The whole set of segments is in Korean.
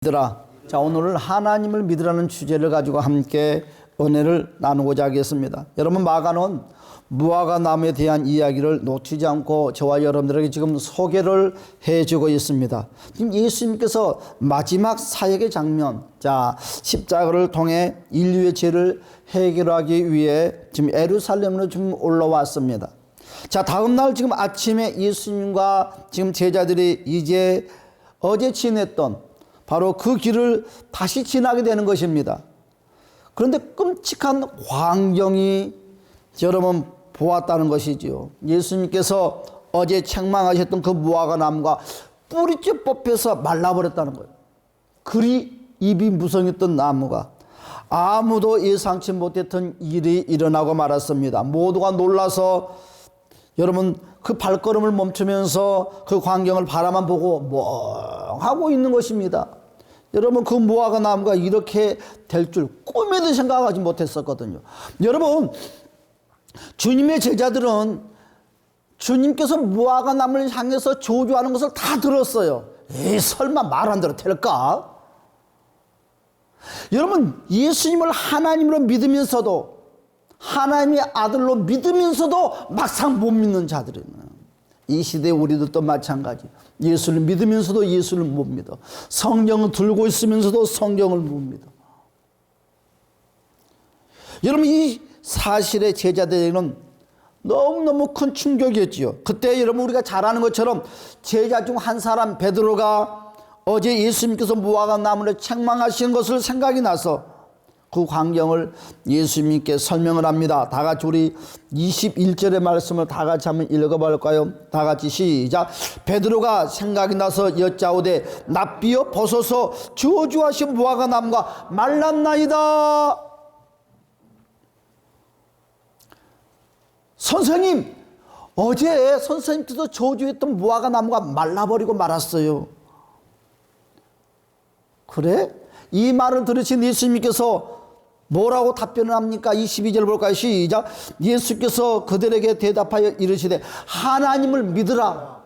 믿으라. 자, 오늘은 하나님을 믿으라는 주제를 가지고 함께 은혜를 나누고자 하겠습니다. 여러분, 마가는 무화과 나무에 대한 이야기를 놓치지 않고 저와 여러분들에게 지금 소개를 해주고 있습니다. 지금 예수님께서 마지막 사역의 장면, 자, 십자가를 통해 인류의 죄를 해결하기 위해 지금 예루살렘으로 지금 올라왔습니다. 자, 다음 날 지금 아침에 예수님과 지금 제자들이 이제 어제 지냈던 바로 그 길을 다시 지나게 되는 것입니다. 그런데 끔찍한 광경이 여러분 보았다는 것이지요. 예수님께서 어제 책망하셨던 그 무화과 나무가 뿌리째 뽑혀서 말라버렸다는 거예요. 그리 입이 무성했던 나무가 아무도 예상치 못했던 일이 일어나고 말았습니다. 모두가 놀라서 여러분 그 발걸음을 멈추면서 그 광경을 바라만 보고 멍하고 있는 것입니다. 여러분, 그 무화과 나무가 이렇게 될 줄 꿈에도 생각하지 못했었거든요. 여러분, 주님의 제자들은 주님께서 무화과 나무를 향해서 저주하는 것을 다 들었어요. 에이, 설마 말 안 들어도 될까? 여러분, 예수님을 하나님으로 믿으면서도, 하나님의 아들로 믿으면서도 막상 못 믿는 자들이 있는, 이 시대에 우리들도 마찬가지. 예수를 믿으면서도 예수를 못 믿어. 성경을 들고 있으면서도 성경을 못 믿어. 여러분, 이 사실의 제자들에게는 너무너무 큰 충격이었지요. 그때 여러분 우리가 잘 아는 것처럼 제자 중 한 사람 베드로가 어제 예수님께서 무화과 나무를 책망하신 것을 생각이 나서 그 광경을 예수님께 설명을 합니다. 다 같이 우리 21절의 말씀을 다 같이 한번 읽어볼까요? 다 같이 시작. 베드로가 생각이 나서 여짜오되 납비여 벗어서 저주하신 무화과 나무가 말랐나이다. 선생님, 어제 선생님께서 저주했던 무화과 나무가 말라버리고 말았어요. 그래? 이 말을 들으신 예수님께서 뭐라고 답변을 합니까? 22절 볼까요? 시작. 예수께서 그들에게 대답하여 이르시되 하나님을 믿으라.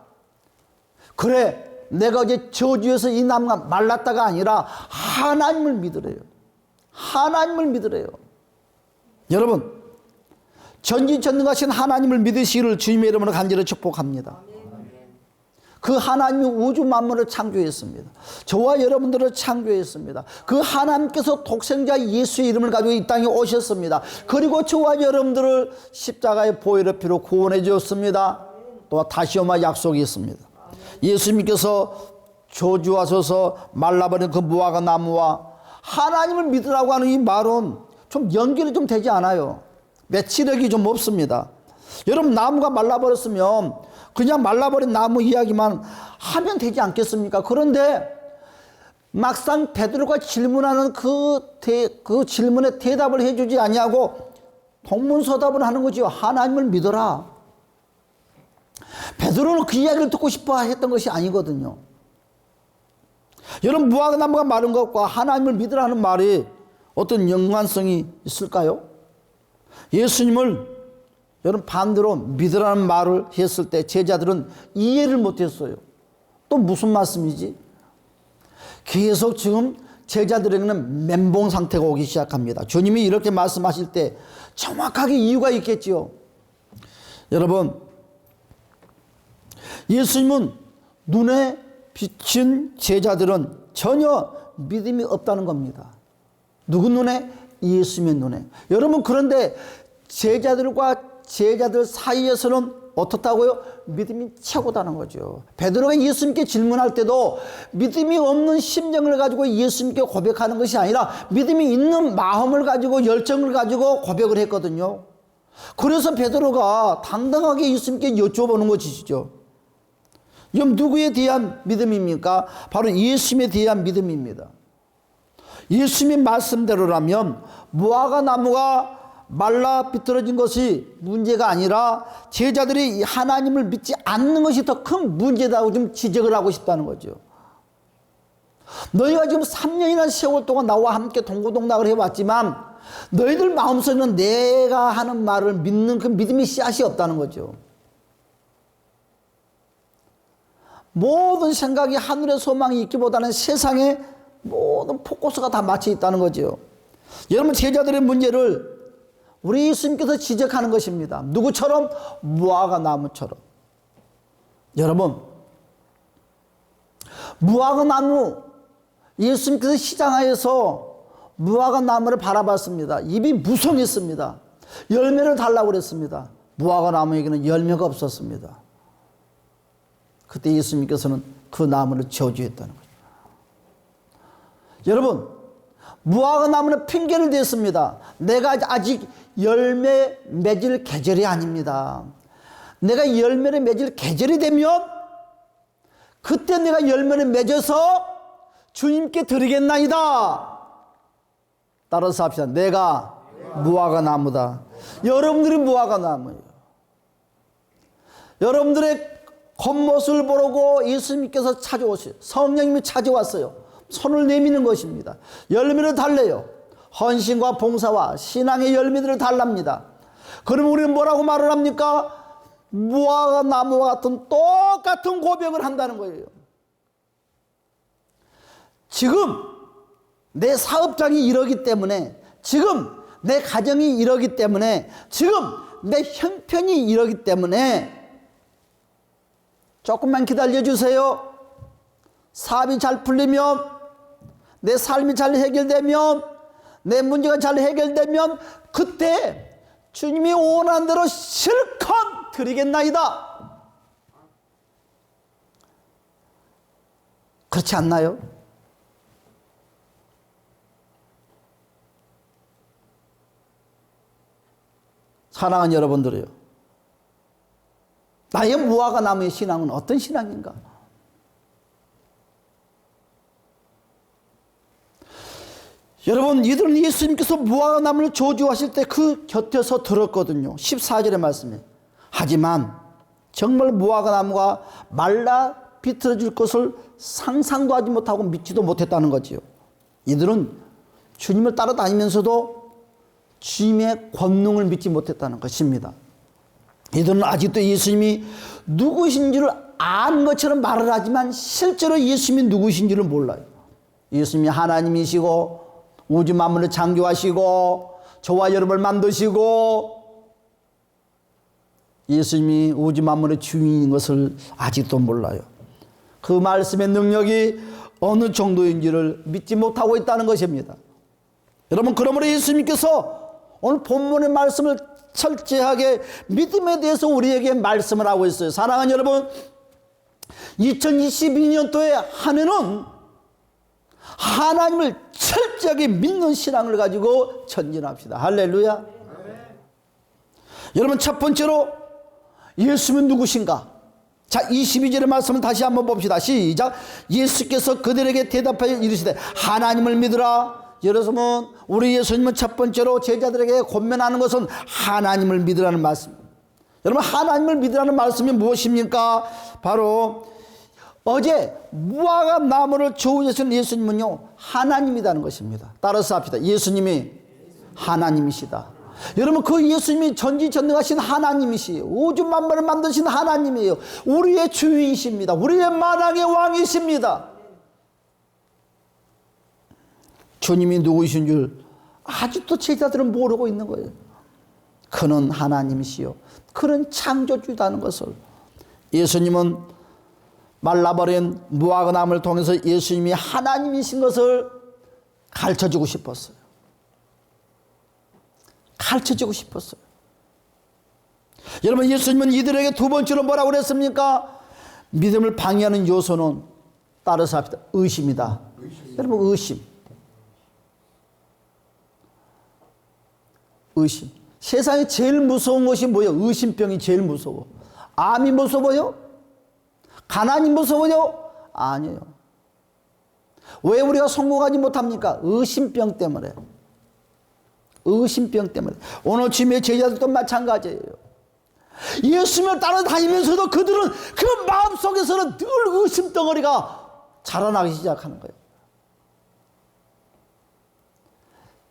그래, 내가 어제 저주해서 이 나무가 말랐다가 아니라 하나님을 믿으래요. 하나님을 믿으래요. 여러분, 전지전능하신 하나님을 믿으시기를 주님의 이름으로 간절히 축복합니다. 그 하나님이 우주 만물을 창조했습니다. 저와 여러분들을 창조했습니다. 그 하나님께서 독생자 예수의 이름을 가지고 이 땅에 오셨습니다. 그리고 저와 여러분들을 십자가의 보혈의 피로 구원해 주었습니다. 또 다시 오마 약속이 있습니다. 예수님께서 저주하셔서 말라버린 그 무화과 나무와 하나님을 믿으라고 하는 이 말은 좀 연결이 좀 되지 않아요. 매치력이 좀 없습니다. 여러분, 나무가 말라버렸으면 그냥 말라버린 나무 이야기만 하면 되지 않겠습니까? 그런데 막상 베드로가 질문하는 그 질문에 대답을 해주지 아니하고 동문서답을 하는 거죠. 하나님을 믿어라. 베드로는 그 이야기를 듣고 싶어 했던 것이 아니거든요. 여러분, 무화과 나무가 마른 것과 하나님을 믿으라는 말이 어떤 연관성이 있을까요? 예수님을 여러분 반대로 믿으라는 말을 했을 때 제자들은 이해를 못했어요. 또 무슨 말씀이지? 계속 지금 제자들에게는 멘붕 상태가 오기 시작합니다. 주님이 이렇게 말씀하실 때 정확하게 이유가 있겠지요. 여러분, 예수님은 눈에 비친 제자들은 전혀 믿음이 없다는 겁니다. 누구 눈에? 예수님의 눈에. 여러분, 그런데 제자들 사이에서는 어떻다고요? 믿음이 최고다는 거죠. 베드로가 예수님께 질문할 때도 믿음이 없는 심정을 가지고 예수님께 고백하는 것이 아니라 믿음이 있는 마음을 가지고 열정을 가지고 고백을 했거든요. 그래서 베드로가 당당하게 예수님께 여쭤보는 것이죠. 이건 누구에 대한 믿음입니까? 바로 예수님에 대한 믿음입니다. 예수님의 말씀대로라면 무화과 나무가 말라 비틀어진 것이 문제가 아니라 제자들이 하나님을 믿지 않는 것이 더 큰 문제다고 좀 지적을 하고 싶다는 거죠. 너희가 지금 3년이나 세월 동안 나와 함께 동고동락을 해왔지만 너희들 마음속에는 내가 하는 말을 믿는 그 믿음의 씨앗이 없다는 거죠. 모든 생각이 하늘의 소망이 있기보다는 세상에 모든 포커스가 다 맞춰 있다는 거죠. 여러분, 제자들의 문제를 우리 예수님께서 지적하는 것입니다. 누구처럼? 무화과 나무처럼. 여러분, 무화과 나무, 예수님께서 시장하에서 무화과 나무를 바라봤습니다. 입이 무성했습니다. 열매를 달라고 그랬습니다. 무화과 나무에게는 열매가 없었습니다. 그때 예수님께서는 그 나무를 저주했다는 거죠. 여러분, 무화과 나무는 핑계를 댔습니다. 내가 아직 열매 맺을 계절이 아닙니다. 내가 열매를 맺을 계절이 되면 그때 내가 열매를 맺어서 주님께 드리겠나이다. 따라서 합시다. 내가 무화과 나무다. 여러분들이 무화과 나무예요. 여러분들의 겉모습을 보고 예수님께서 찾아오세요. 성령님이 찾아왔어요. 손을 내미는 것입니다. 열매를 달래요. 헌신과 봉사와 신앙의 열매들을 달랍니다. 그럼 우리는 뭐라고 말을 합니까? 무화과 나무와 같은 똑같은 고백을 한다는 거예요. 지금 내 사업장이 이러기 때문에, 지금 내 가정이 이러기 때문에, 지금 내 형편이 이러기 때문에 조금만 기다려주세요. 사업이 잘 풀리면, 내 삶이 잘 해결되면, 내 문제가 잘 해결되면 그때 주님이 원하는 대로 실컷 드리겠나이다. 그렇지 않나요? 사랑하는 여러분들이요, 나의 무화과 나무의 신앙은 어떤 신앙인가? 여러분, 이들은 예수님께서 무화과 나무를 저주하실 때 그 곁에서 들었거든요. 14절의 말씀에. 하지만 정말 무화과 나무가 말라 비틀어질 것을 상상도 하지 못하고 믿지도 못했다는 거지요. 이들은 주님을 따라다니면서도 주님의 권능을 믿지 못했다는 것입니다. 이들은 아직도 예수님이 누구신 줄을 아는 것처럼 말을 하지만 실제로 예수님이 누구신 줄을 몰라요. 예수님이 하나님이시고 우주 만물을 창조하시고 저와 여러분을 만드시고 예수님이 우주 만물의 주인인 것을 아직도 몰라요. 그 말씀의 능력이 어느 정도인지를 믿지 못하고 있다는 것입니다. 여러분, 그러므로 예수님께서 오늘 본문의 말씀을 철저하게 믿음에 대해서 우리에게 말씀을 하고 있어요. 사랑하는 여러분, 2022년도에 한 해는 하나님을 철저하게 믿는 신앙을 가지고 전진합시다. 할렐루야. 여러분, 첫 번째로 예수는 누구신가? 자, 22절의 말씀을 다시 한번 봅시다. 시작. 예수께서 그들에게 대답하여 이르시되 하나님을 믿으라. 여러분, 우리 예수님은 첫 번째로 제자들에게 권면하는 것은 하나님을 믿으라는 말씀. 여러분, 하나님을 믿으라는 말씀이 무엇입니까? 바로 어제 무화과 나무를 저주하신 예수님은요, 하나님이라는 것입니다. 따라서 합시다. 예수님이 하나님이시다. 여러분, 그 예수님이 전지전능하신 하나님이시에요. 우주 만물을 만드신 하나님이에요. 우리의 주인이십니다. 우리의 만왕의 왕이십니다. 주님이 누구이신 줄 아직도 제자들은 모르고 있는 거예요. 그는 하나님이시요, 그는 창조주다는 것을. 예수님은 말라버린 무화과 나무를 통해서 예수님이 하나님이신 것을 가르쳐주고 싶었어요. 가르쳐주고 싶었어요. 여러분, 예수님은 이들에게 두 번째로 뭐라고 그랬습니까? 믿음을 방해하는 요소는, 따라서 합시다, 의심이다. 여러분, 의심. 세상에 제일 무서운 것이 뭐예요? 의심병이 제일 무서워. 암이 무서워요? 가난이 무서워요? 아니에요. 왜 우리가 성공하지 못합니까? 의심병 때문에. 의심병 때문에. 오늘 주님의 제자들도 마찬가지예요. 예수님을 따라다니면서도 그들은 그 마음속에서는 늘 의심덩어리가 자라나기 시작하는 거예요.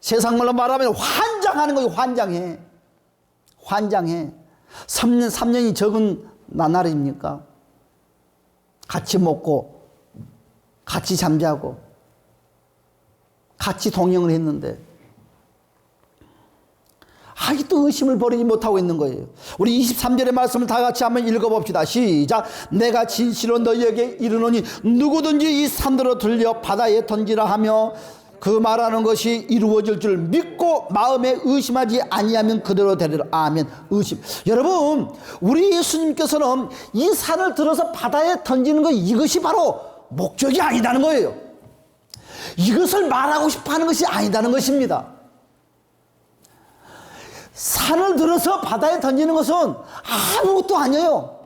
세상말로 말하면 환장하는 거예요. 환장해. 3년이 적은 나날입니까? 같이 먹고 같이 잠자고 같이 동행을 했는데 아직도 의심을 버리지 못하고 있는 거예요. 우리 23절의 말씀을 다 같이 한번 읽어봅시다. 시작. 내가 진실로 너희에게 이르노니 누구든지 이 산들어 들려 바다에 던지라 하며 그 말하는 것이 이루어질 줄 믿고 마음에 의심하지 아니하면 그대로 되리라. 아멘. 의심. 여러분, 우리 예수님께서는 이 산을 들어서 바다에 던지는 것, 이것이 바로 목적이 아니다는 거예요. 이것을 말하고 싶어 하는 것이 아니다는 것입니다. 산을 들어서 바다에 던지는 것은 아무것도 아니에요.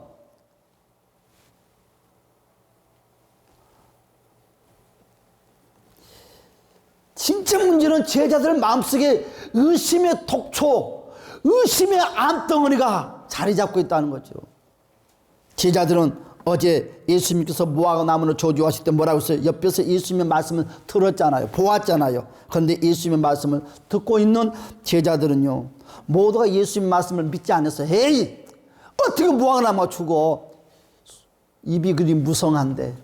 진짜 문제는 제자들 마음속에 의심의 독초, 의심의 암덩어리가 자리 잡고 있다는 거죠. 제자들은 어제 예수님께서 무화과 나무를 저주하실 때 뭐라고 했어요? 옆에서 예수님의 말씀을 들었잖아요. 보았잖아요. 그런데 예수님의 말씀을 듣고 있는 제자들은요, 모두가 예수님의 말씀을 믿지 않았어요. 에이, 어떻게 무화과 나무가 죽어? 입이 그리 무성한데.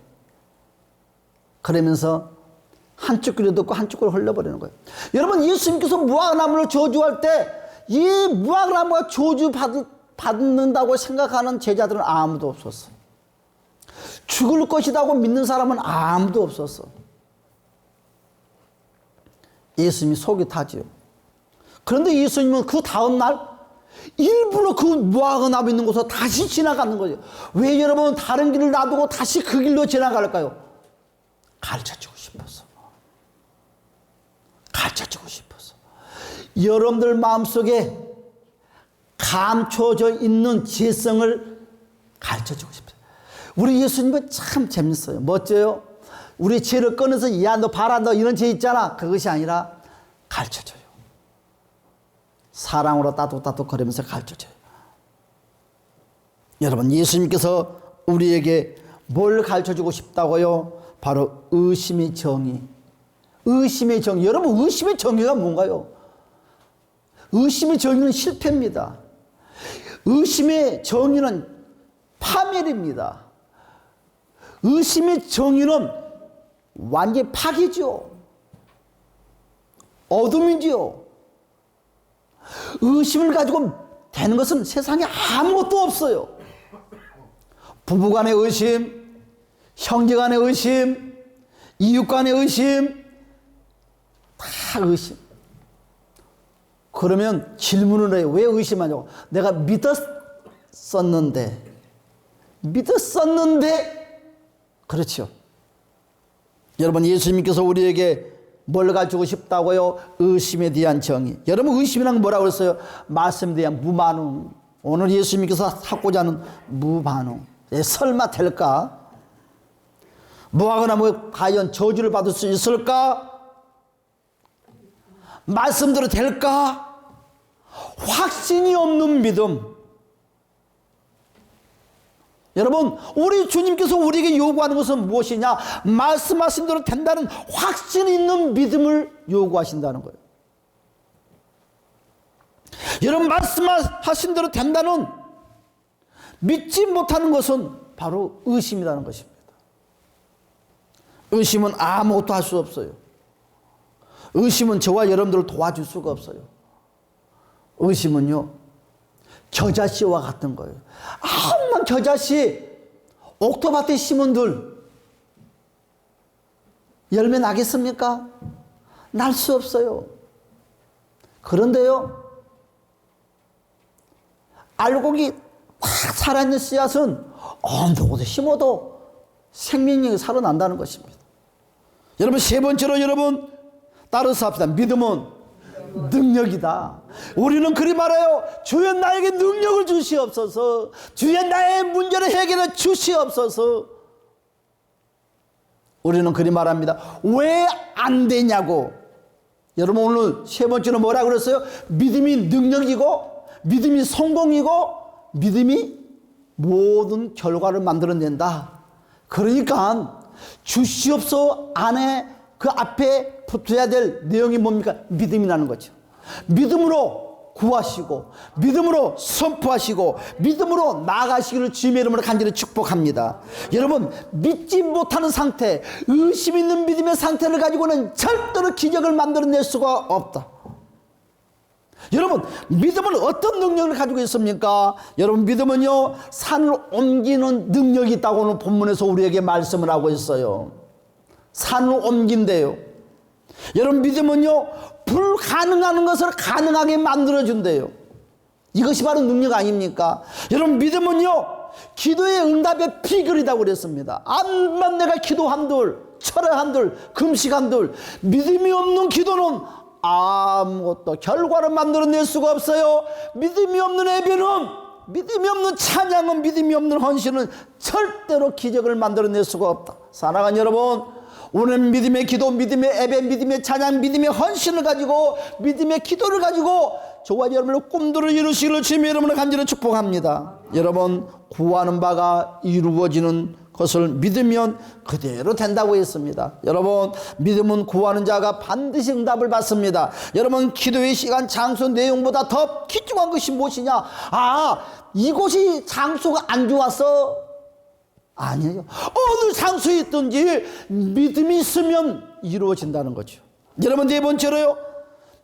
그러면서 한쪽 귀로 듣고 한쪽 귀로 흘려버리는 거예요. 여러분, 예수님께서 무화과 나무를 저주할 때 이 무화과 나무가 저주받는다고 생각하는 제자들은 아무도 없었어. 죽을 것이라고 믿는 사람은 아무도 없었어. 예수님이 속이 타지요. 그런데 예수님은 그 다음날 일부러 그 무화과 나무 있는 곳으로 다시 지나가는 거죠. 왜 여러분 다른 길을 놔두고 다시 그 길로 지나갈까요? 가르쳐주고 싶어서. 가르쳐주고 싶어서. 여러분들 마음속에 감춰져 있는 죄성을 가르쳐주고 싶어요. 우리 예수님은 참 재밌어요. 멋져요. 우리 죄를 꺼내서 야, 너 봐라, 너 이런 죄 있잖아. 그것이 아니라 가르쳐줘요. 사랑으로 따뜻따뜻 거리면서 가르쳐줘요. 여러분, 예수님께서 우리에게 뭘 가르쳐주고 싶다고요? 바로 의심의 정의. 의심의 정의. 여러분, 의심의 정의가 뭔가요? 의심의 정의는 실패입니다. 의심의 정의는 파멸입니다. 의심의 정의는 완전히 파괴죠. 어둠이죠. 의심을 가지고 되는 것은 세상에 아무것도 없어요. 부부간의 의심, 형제간의 의심, 이웃간의 의심, 다 의심. 그러면 질문을 해요. 왜 의심하냐고. 내가 믿었었는데. 그렇죠. 여러분, 예수님께서 우리에게 뭘 가지고 싶다고요? 의심에 대한 정의. 여러분, 의심이란 뭐라고 했어요? 말씀에 대한 무반응. 오늘 예수님께서 하고자 하는 무반응. 설마 될까? 무화과 나무에 과연 저주를 받을 수 있을까? 말씀대로 될까? 확신이 없는 믿음. 여러분, 우리 주님께서 우리에게 요구하는 것은 무엇이냐? 말씀하신 대로 된다는 확신 있는 믿음을 요구하신다는 거예요. 여러분, 말씀하신 대로 된다는 믿지 못하는 것은 바로 의심이라는 것입니다. 의심은 아무것도 할 수 없어요. 의심은 저와 여러분들을 도와줄 수가 없어요. 의심은요, 겨자씨와 같은 거예요. 아무만 겨자씨 옥토밭에 심은들 열매 나겠습니까? 날 수 없어요. 그런데요, 알곡이 딱 살아있는 씨앗은 어느 곳에 심어도 생명력이 살아난다는 것입니다. 여러분, 세 번째로 여러분 따라서 합시다. 믿음은 능력이다. 우리는 그리 말해요. 주여 나에게 능력을 주시옵소서. 주여 나의 문제를 해결해 주시옵소서. 우리는 그리 말합니다. 왜 안 되냐고. 여러분, 오늘 세 번째로 뭐라고 그랬어요? 믿음이 능력이고, 믿음이 성공이고, 믿음이 모든 결과를 만들어낸다. 그러니까 주시옵소서 안에 그 앞에 붙어야 될 내용이 뭡니까? 믿음이라는 거죠. 믿음으로 구하시고 믿음으로 선포하시고 믿음으로 나아가시기를 주님의 이름으로 간절히 축복합니다. 여러분, 믿지 못하는 상태, 의심 있는 믿음의 상태를 가지고는 절대로 기적을 만들어낼 수가 없다. 여러분, 믿음은 어떤 능력을 가지고 있습니까? 여러분, 믿음은요, 산을 옮기는 능력이 있다고 오늘 본문에서 우리에게 말씀을 하고 있어요. 산을 옮긴대요. 여러분, 믿음은요, 불가능한 것을 가능하게 만들어준대요. 이것이 바로 능력 아닙니까? 여러분, 믿음은요, 기도의 응답의 비결이라고 그랬습니다. 암만 내가 기도 한들, 철회 한들, 금식 한들, 믿음이 없는 기도는 아무것도 결과를 만들어낼 수가 없어요. 믿음이 없는 예배는, 믿음이 없는 찬양은, 믿음이 없는 헌신은 절대로 기적을 만들어낼 수가 없다. 사랑하는 여러분, 오늘 믿음의 기도, 믿음의 예배, 믿음의 찬양, 믿음의 헌신을 가지고, 믿음의 기도를 가지고 저와 여러분의 꿈들을 이루시기를 주님의 이름으로 간절히 축복합니다. 여러분, 구하는 바가 이루어지는 것을 믿으면 그대로 된다고 했습니다. 여러분, 믿음은 구하는 자가 반드시 응답을 받습니다. 여러분, 기도의 시간, 장소, 내용보다 더 귀중한 것이 무엇이냐? 이곳이 장소가 안 좋아서 아니에요. 어느 장소에 있든지 믿음이 있으면 이루어진다는 거죠. 여러분, 네 번째로요,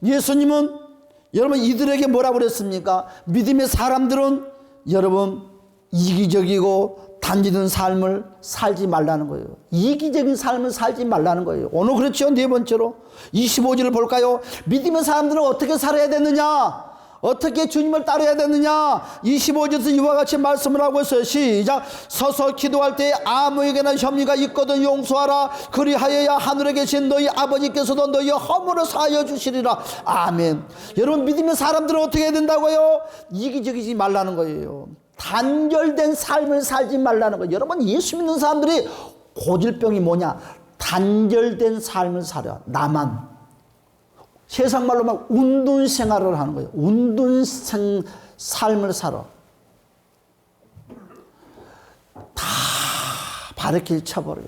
예수님은 여러분 이들에게 뭐라고 그랬습니까? 믿음의 사람들은 여러분 이기적이고 단지는 삶을 살지 말라는 거예요. 이기적인 삶을 살지 말라는 거예요. 오늘 그렇죠. 네 번째로 25절을 볼까요? 믿음의 사람들은 어떻게 살아야 되느냐? 어떻게 주님을 따라야 되느냐? 25절에서 이와 같이 말씀을 하고 있어요. 시작. 서서 기도할 때 아무에게나 혐의가 있거든 용서하라. 그리하여야 하늘에 계신 너희 아버지께서도 너희 허물을 사하여 주시리라. 아멘. 여러분, 믿음의 사람들은 어떻게 해야 된다고요? 이기적이지 말라는 거예요. 단절된 삶을 살지 말라는 거예요. 여러분, 예수 믿는 사람들이 고질병이 뭐냐? 단절된 삶을 살아. 나만. 세상 말로 막 운동 생활을 하는 거예요. 운동 삶을 살아. 다 바리케이드 쳐버려요.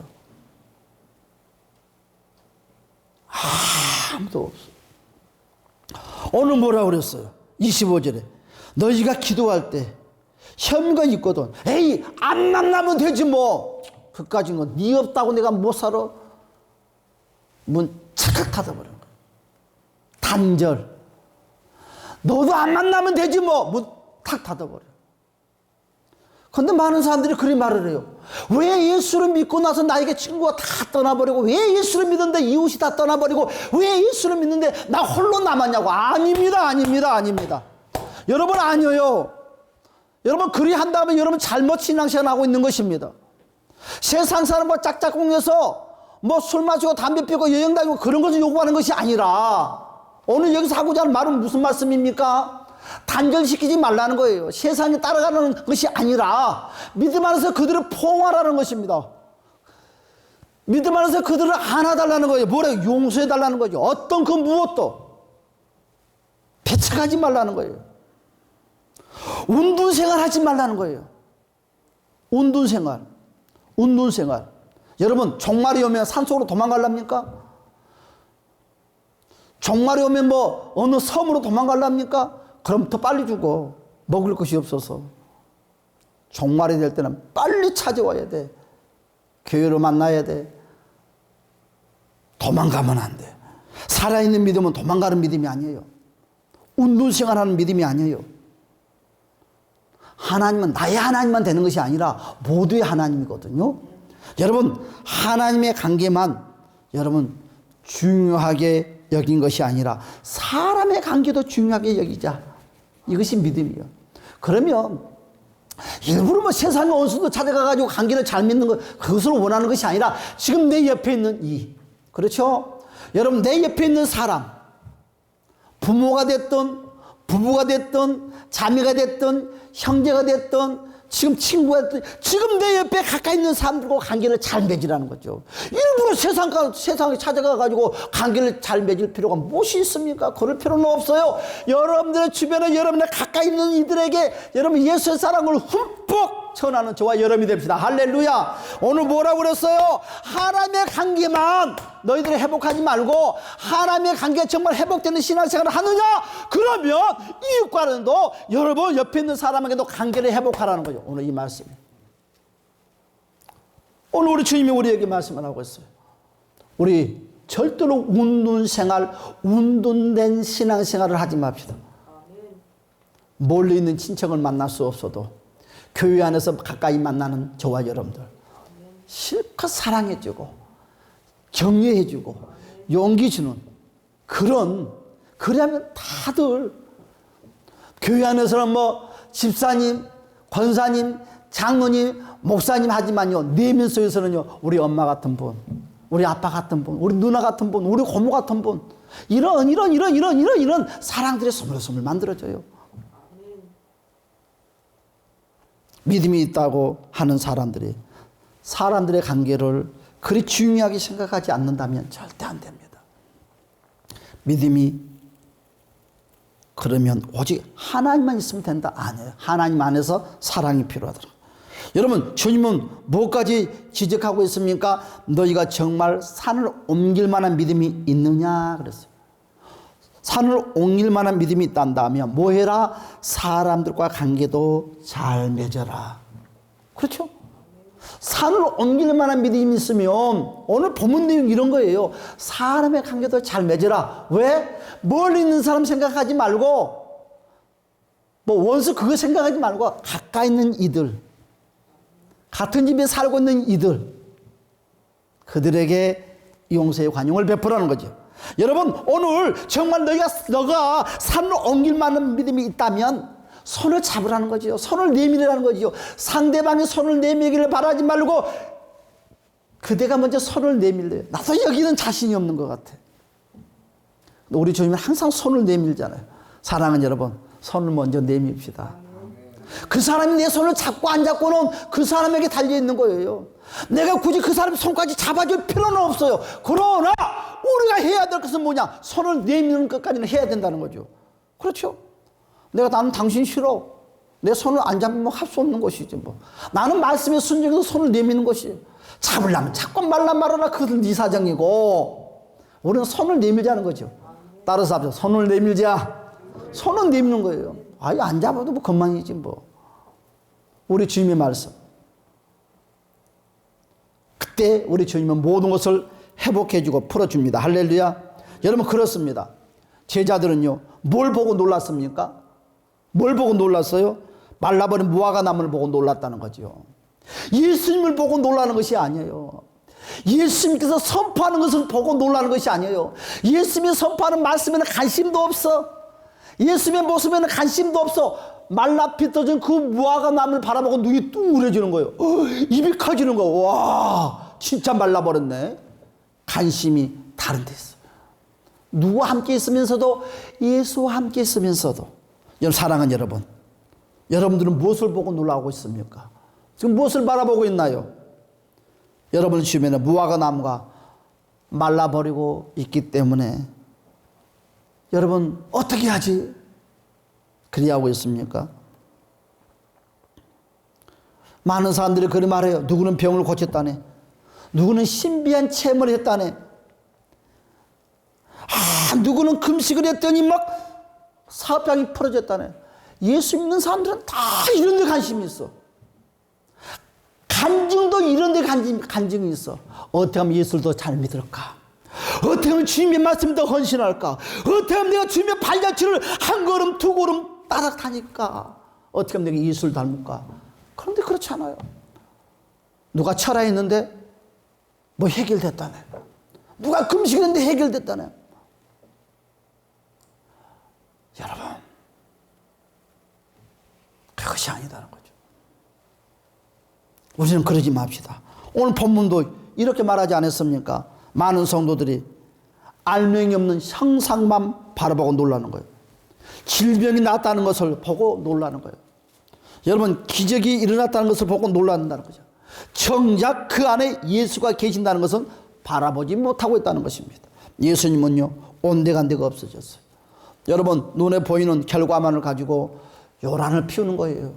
아무도 없어. 오늘 뭐라고 그랬어요? 25절에 너희가 기도할 때 혐의가 있거든. 에이, 안 만나면 되지 뭐. 그까진 건 네 없다고 내가 못 살아. 문 착각 닫아버려. 단절. 너도 안 만나면 되지 뭐. 문 탁 닫아버려. 그런데 많은 사람들이 그리 말을 해요. 왜 예수를 믿고 나서 나에게 친구가 다 떠나버리고, 왜 예수를 믿는데 이웃이 다 떠나버리고, 왜 예수를 믿는데 나 홀로 남았냐고. 아닙니다. 아닙니다. 아닙니다. 여러분, 아니에요. 여러분, 그리 한다면 여러분 잘못 신앙생활하고 있는 것입니다. 세상 사람과 짝짝꿍해서 뭐 술 마시고 담배 피우고 여행 다니고 그런 것을 요구하는 것이 아니라, 오늘 여기서 하고자 하는 말은 무슨 말씀입니까? 단절시키지 말라는 거예요. 세상에 따라가는 것이 아니라 믿음 안에서 그들을 포옹하라는 것입니다. 믿음 안에서 그들을 안아달라는 거예요. 뭐래요? 용서해달라는 거죠. 어떤 그 무엇도 배척하지 말라는 거예요. 운동생활 하지 말라는 거예요. 운동생활. 운동생활. 여러분, 종말이 오면 산속으로 도망갈랍니까? 종말이 오면 뭐 어느 섬으로 도망갈랍니까? 그럼 더 빨리 죽어. 먹을 것이 없어서. 종말이 될 때는 빨리 찾아와야 돼. 교회로 만나야 돼. 도망가면 안 돼. 살아있는 믿음은 도망가는 믿음이 아니에요. 운동생활하는 믿음이 아니에요. 하나님은 나의 하나님만 되는 것이 아니라 모두의 하나님이거든요. 여러분, 하나님의 관계만 여러분 중요하게 여긴 것이 아니라 사람의 관계도 중요하게 여기자. 이것이 믿음이에요. 그러면 일부러 뭐 세상의 원수도 찾아가가지고 관계를 잘 맺는 것, 그것을 원하는 것이 아니라 지금 내 옆에 있는 그렇죠? 여러분, 내 옆에 있는 사람, 부모가 됐든 부부가 됐든 자매가 됐든 형제가 됐든 지금 친구가 됐든 지금 내 옆에 가까이 있는 사람들과 관계를 잘 맺으라는 거죠. 일부러 세상에 찾아가가지고 관계를 잘 맺을 필요가 무엇이 있습니까? 그럴 필요는 없어요. 여러분들의 주변에 여러분의 가까이 있는 이들에게 여러분 예수의 사랑을 흠뻑 전하는 저와 여러분이 됩시다. 할렐루야. 오늘 뭐라고 그랬어요? 하나님의 관계만 너희들이 회복하지 말고 하나님의 관계가 정말 회복되는 신앙생활을 하느냐? 그러면 이웃과는도 여러분 옆에 있는 사람에게도 관계를 회복하라는 거죠. 오늘 이 말씀이. 오늘 우리 주님이 우리에게 말씀을 하고 있어요. 우리 절대로 운둔된 신앙생활을 하지 맙시다. 멀리 있는 친척을 만날 수 없어도 교회 안에서 가까이 만나는 저와 여러분들 실컷 사랑해주고 격려해주고 용기 주는 그러면 다들 교회 안에서는 뭐 집사님, 권사님, 장로님, 목사님 하지만요, 내면 속에서는요, 우리 엄마 같은 분, 우리 아빠 같은 분, 우리 누나 같은 분, 우리 고모 같은 분, 이런 사랑들의 소물소물 만들어져요. 믿음이 있다고 하는 사람들이 사람들의 관계를 그리 중요하게 생각하지 않는다면 절대 안 됩니다. 믿음이 그러면 오직 하나님만 있으면 된다? 아니에요. 하나님 안에서 사랑이 필요하더라고요. 여러분, 주님은 무엇까지 지적하고 있습니까? 너희가 정말 산을 옮길 만한 믿음이 있느냐 그랬어요. 산을 옮길 만한 믿음이 있단다면 뭐 해라? 사람들과 관계도 잘 맺어라. 그렇죠? 산을 옮길 만한 믿음이 있으면 오늘 본문 내용 이런 거예요. 사람의 관계도 잘 맺어라. 왜? 멀리 있는 사람 생각하지 말고 뭐 원수 그거 생각하지 말고 가까이 있는 이들, 같은 집에 살고 있는 이들, 그들에게 용서의 관용을 베풀라는 거죠. 여러분, 오늘 정말 너가 산을 옮길 만한 믿음이 있다면 손을 잡으라는 거죠. 손을 내밀으라는 거죠. 상대방의 손을 내밀기를 바라지 말고 그대가 먼저 손을 내밀래요. 나도 여기는 자신이 없는 것 같아. 우리 주님은 항상 손을 내밀잖아요. 사랑하는 여러분, 손을 먼저 내밉시다. 그 사람이 내 손을 잡고 안 잡고는 그 사람에게 달려있는 거예요. 내가 굳이 그 사람 손까지 잡아줄 필요는 없어요. 그러나 우리가 해야 될 것은 뭐냐? 손을 내미는 것까지는 해야 된다는 거죠. 그렇죠? 나는 당신 싫어. 내 손을 안 잡으면 할 수 없는 것이지 뭐. 나는 말씀에 순종해서 손을 내미는 것이. 잡으려면 잡고 말라 그것은 네 사정이고 우리는 손을 내밀자는 거죠. 따라서 합시다. 손을 내밀자. 손은 내미는 거예요. 아예 안 잡아도 뭐 건망이지 뭐. 우리 주님의 말씀. 그때 우리 주님은 모든 것을 회복해주고 풀어줍니다. 할렐루야. 여러분, 그렇습니다. 제자들은요, 뭘 보고 놀랐습니까? 뭘 보고 놀랐어요? 말라버린 무화과 나무를 보고 놀랐다는 거죠. 예수님을 보고 놀라는 것이 아니에요. 예수님께서 선포하는 것을 보고 놀라는 것이 아니에요. 예수님이 선포하는 말씀에는 관심도 없어. 예수님의 모습에는 관심도 없어. 말라 빗어진 그 무화과 나무를 바라보고 눈이 뚱그려지는 거예요. 입이 커지는 거예요. 와, 진짜 말라버렸네. 관심이 다른 데 있어요. 누구와 함께 있으면서도, 예수와 함께 있으면서도. 여러분, 사랑하는 여러분, 여러분들은 무엇을 보고 놀라고 있습니까? 지금 무엇을 바라보고 있나요? 여러분 주변에 무화과 나무가 말라버리고 있기 때문에 여러분 어떻게 하지? 그리하고 있습니까? 많은 사람들이 그리 말해요. 누구는 병을 고쳤다네. 누구는 신비한 체험을 했다네. 누구는 금식을 했더니 막 사업장이 풀어졌다네. 예수 믿는 사람들은 다 이런 데 관심이 있어. 간증도 이런 데 간증이 있어. 어떻게 하면 예수를 더 잘 믿을까? 어떻게 하면 주님의 말씀을 더 헌신할까? 어떻게 하면 내가 주님의 발자취를 한 걸음 두 걸음 따라다닐까? 어떻게 하면 내가 예수를 닮을까? 그런데 그렇지 않아요. 누가 철화했는데 뭐 해결됐다네. 누가 금식했는데 해결됐다네. 여러분, 그것이 아니다는 거죠. 우리는 그러지 맙시다. 오늘 본문도 이렇게 말하지 않았습니까? 많은 성도들이 알맹이 없는 형상만 바라보고 놀라는 거예요. 질병이 났다는 것을 보고 놀라는 거예요. 여러분, 기적이 일어났다는 것을 보고 놀란다는 거죠. 정작 그 안에 예수가 계신다는 것은 바라보지 못하고 있다는 것입니다. 예수님은요, 온데간데가 없어졌어요. 여러분, 눈에 보이는 결과만을 가지고 요란을 피우는 거예요.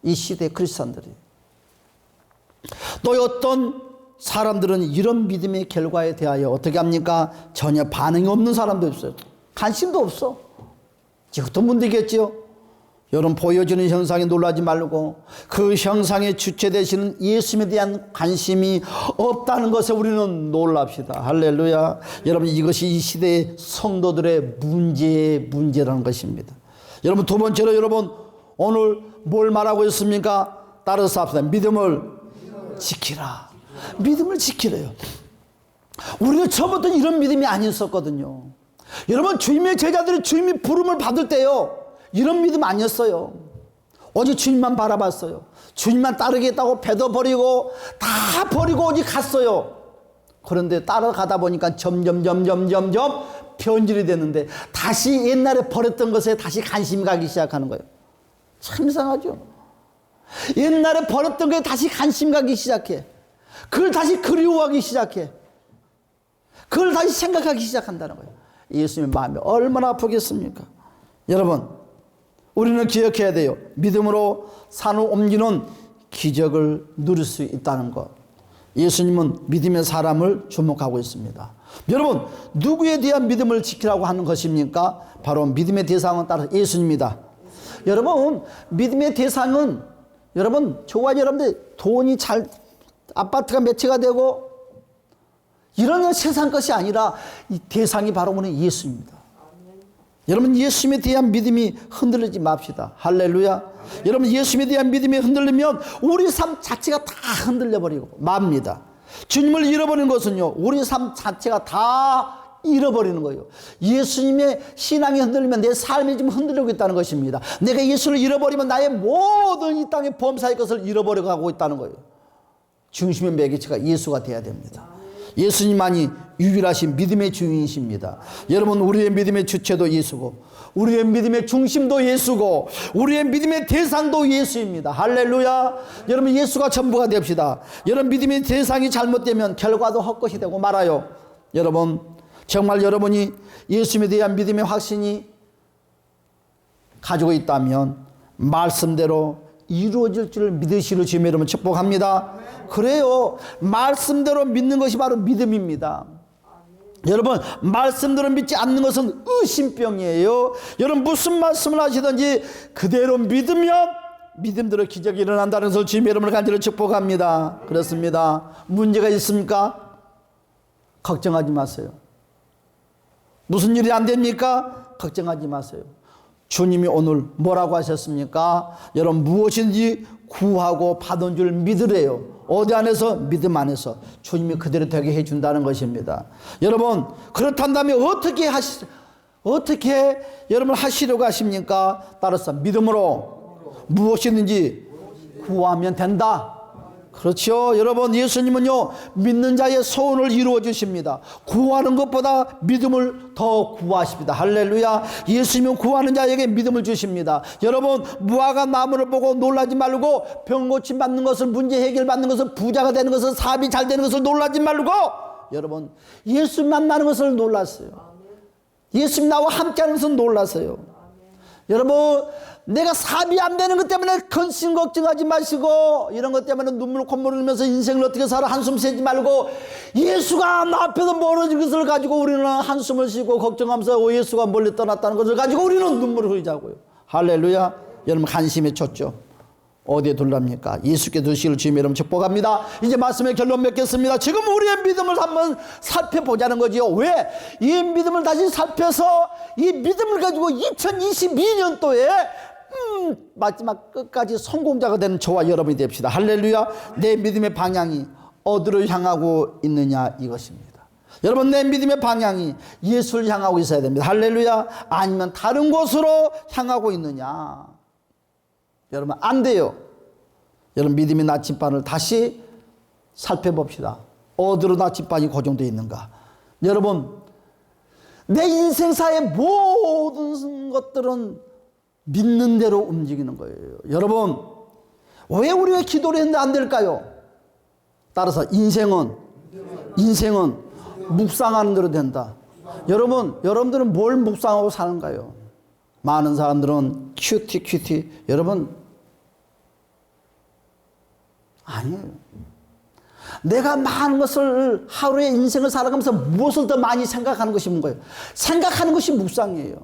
이 시대의 크리스찬들이. 또 어떤 사람들은 이런 믿음의 결과에 대하여 어떻게 합니까? 전혀 반응이 없는 사람도 있어요. 관심도 없어. 이것도 문제겠죠. 여러분, 보여지는 형상에 놀라지 말고 그 형상의 주체 되시는 예수님에 대한 관심이 없다는 것에 우리는 놀랍시다. 할렐루야. 여러분, 이것이 이 시대의 성도들의 문제라는 것입니다. 여러분, 두 번째로 여러분 오늘 뭘 말하고 있습니까? 따라서 합시다. 믿음을 지키라. 믿음을 지키래요. 우리가 처음부터 이런 믿음이 아니었었거든요. 여러분, 주님의 제자들이 주님의 부름을 받을 때요, 이런 믿음 아니었어요. 오직 주님만 바라봤어요. 주님만 따르겠다고 배도 버리고 다 버리고 오직 갔어요. 그런데 따라가다 보니까 점점 변질이 됐는데 다시 옛날에 버렸던 것에 다시 관심이 가기 시작하는 거예요. 참 이상하죠. 옛날에 버렸던 것에 다시 관심 가기 시작해. 그걸 다시 그리워하기 시작해. 그걸 다시 생각하기 시작한다는 거예요. 예수님의 마음이 얼마나 아프겠습니까? 여러분, 우리는 기억해야 돼요. 믿음으로 산을 옮기는 기적을 누릴 수 있다는 것. 예수님은 믿음의 사람을 주목하고 있습니다. 여러분, 누구에 대한 믿음을 지키라고 하는 것입니까? 바로 믿음의 대상은 따라 예수님입니다. 여러분, 믿음의 대상은 여러분, 저와 여러분들 돈이 잘 아파트가 몇 채가 되고 이런 세상 것이 아니라 이 대상이 바로 오는 예수입니다. 여러분, 예수님에 대한 믿음이 흔들리지 맙시다. 할렐루야. 여러분, 예수님에 대한 믿음이 흔들리면 우리 삶 자체가 다 흔들려버리고 맙니다. 주님을 잃어버리는 것은요, 우리 삶 자체가 다 잃어버리는 거예요. 예수님의 신앙이 흔들리면 내 삶이 지금 흔들리고 있다는 것입니다. 내가 예수를 잃어버리면 나의 모든 이 땅의 범사의 것을 잃어버려가고 있다는 거예요. 중심의 매개체가 예수가 되어야 됩니다. 예수님만이 유일하신 믿음의 주인이십니다. 여러분, 우리의 믿음의 주체도 예수고 우리의 믿음의 중심도 예수고 우리의 믿음의 대상도 예수입니다. 할렐루야. 여러분, 예수가 전부가 됩시다. 여러분, 믿음의 대상이 잘못되면 결과도 헛것이 되고 말아요. 여러분, 정말 여러분이 예수님에 대한 믿음의 확신이 가지고 있다면 말씀대로 이루어질 줄 믿으시는 주님 여러분 축복합니다. 그래요. 말씀대로 믿는 것이 바로 믿음입니다. 여러분, 말씀대로 믿지 않는 것은 의심병이에요. 여러분, 무슨 말씀을 하시든지 그대로 믿으면 믿음대로 기적이 일어난다는 것을 주님 여러분을 간절히 축복합니다. 그렇습니다. 문제가 있습니까? 걱정하지 마세요. 무슨 일이 안 됩니까? 걱정하지 마세요. 주님이 오늘 뭐라고 하셨습니까? 여러분, 무엇인지 구하고 받은 줄 믿으래요. 어디 안에서? 믿음 안에서. 주님이 그대로 되게 해준다는 것입니다. 여러분, 그렇다면 어떻게 여러분 하시려고 하십니까? 따라서 믿음으로 무엇이든지 구하면 된다. 그렇죠. 여러분, 예수님은요, 믿는 자의 소원을 이루어 주십니다. 구하는 것보다 믿음을 더 구하십니다. 할렐루야. 예수님은 구하는 자에게 믿음을 주십니다. 여러분, 무화과 나무를 보고 놀라지 말고 병 고침 받는 것을, 문제 해결 받는 것을, 부자가 되는 것을, 사업이 잘 되는 것을 놀라지 말고 여러분, 예수 만나는 것을 놀랐어요. 예수님 나와 함께하는 것을 놀랐어요. 여러분, 내가 사업이 안 되는 것 때문에 근심 걱정하지 마시고 이런 것 때문에 눈물 콧물 흘리면서 인생을 어떻게 살아 한숨 쉬지 말고 예수가 나 앞에서 멀어진 것을 가지고 우리는 한숨을 쉬고 걱정하면서 예수가 멀리 떠났다는 것을 가지고 우리는 눈물을 흘리자고요. 할렐루야. 여러분, 관심에 쳤죠. 어디에 둘랍니까? 예수께 두시기를 주님 여러분 축복합니다. 이제 말씀의 결론 맺겠습니다. 지금 우리의 믿음을 한번 살펴보자는 거지요. 왜? 이 믿음을 다시 살펴서 이 믿음을 가지고 2022년도에 마지막 끝까지 성공자가 되는 저와 여러분이 됩시다. 할렐루야. 내 믿음의 방향이 어디로 향하고 있느냐 이것입니다. 여러분, 내 믿음의 방향이 예수를 향하고 있어야 됩니다. 할렐루야. 아니면 다른 곳으로 향하고 있느냐. 여러분, 안 돼요. 여러분, 믿음의 나침반을 다시 살펴봅시다. 어디로 나침반이 고정되어 있는가. 여러분, 내 인생사의 모든 것들은 믿는 대로 움직이는 거예요. 여러분, 왜 우리가 기도를 했는데 안 될까요? 따라서 인생은 묵상하는 대로 된다. 여러분들은 뭘 묵상하고 사는가요? 많은 사람들은 큐티. 여러분, 아니에요. 내가 많은 것을 하루의 인생을 살아가면서 무엇을 더 많이 생각하는 것이 뭔가요? 생각하는 것이 묵상이에요.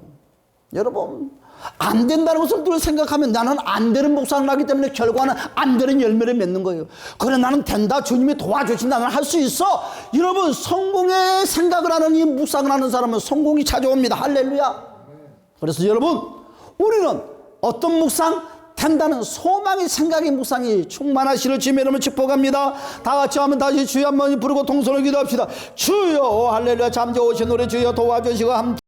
여러분, 안 된다는 것을 늘 생각하면 나는 안 되는 묵상을 하기 때문에 결과는 안 되는 열매를 맺는 거예요. 그래, 나는 된다. 주님이 도와주신다. 나는 할 수 있어. 여러분, 성공의 생각을 하는 이 묵상을 하는 사람은 성공이 찾아옵니다. 할렐루야. 그래서 여러분, 우리는 어떤 묵상? 된다는 소망의 생각의 묵상이 충만하시를 주님 이름을 축복합니다. 다 같이 하면 다시 주여 한번 부르고 동선을 기도합시다. 주여 할렐루야. 잠재우신 우리 주여 도와주시고 함께